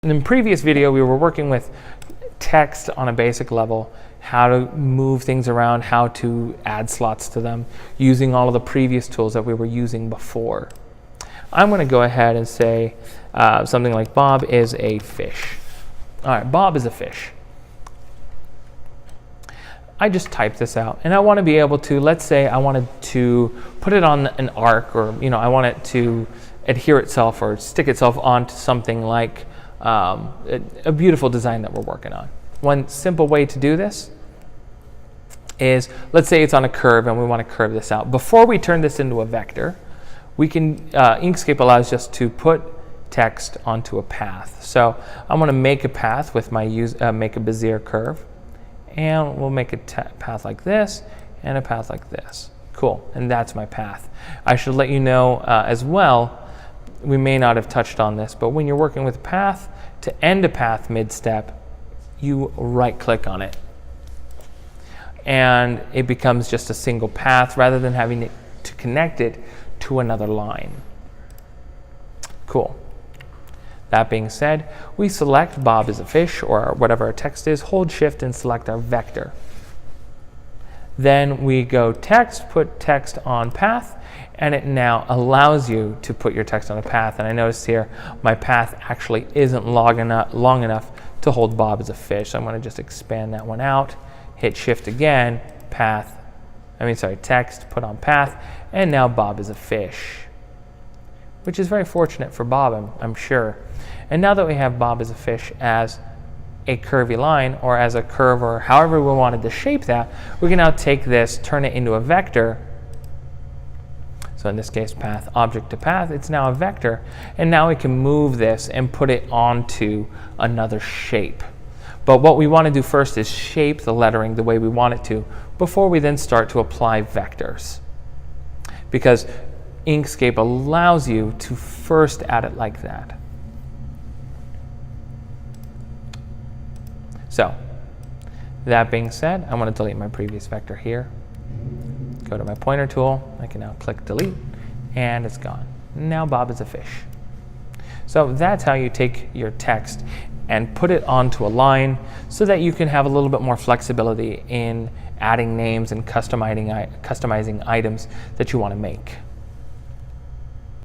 In the previous video, we were working with text on a basic level, how to move things around, how to add slots to them, using all of the previous tools that we were using before. I'm going to go ahead and say something like Bob is a fish. All right, Bob is a fish. I just typed this out, and I want to be able to, let's say I wanted to put it on an arc, or I want it to adhere itself or stick itself onto something like a beautiful design that we're working on. One simple way to do this is, let's say it's on a curve and we want to curve this out. Before we turn this into a vector, we can, Inkscape allows us to put text onto a path. So I'm going to make a path with my make a Bezier curve, and we'll make a path like this and a path like this. Cool, and that's my path. I should let you know as well, we may not have touched on this, but when you're working with a path, to end a path mid-step, you right-click on it, and it becomes just a single path rather than having to connect it to another line. Cool. That being said, we select Bob is a fish, or whatever our text is, hold shift and select our vector. Then we go text, put text on path, and it now allows you to put your text on a path. And I notice here my path actually isn't long enough to hold Bob as a fish. So I'm going to just expand that one out, hit shift again, text, put on path, and now Bob is a fish, which is very fortunate for Bob, I'm sure. And now that we have Bob as a fish as a curvy line, or as a curve, or however we wanted to shape that, we can now take this, turn it into a vector. So in this case, path, object to path, it's now a vector. And now we can move this and put it onto another shape. But what we want to do first is shape the lettering the way we want it to before we then start to apply vectors. Because Inkscape allows you to first add it like that. So, that being said, I'm going to delete my previous vector here. Go to my pointer tool. I can now click delete, and it's gone. Now Bob is a fish. So that's how you take your text and put it onto a line so that you can have a little bit more flexibility in adding names and customizing items that you want to make.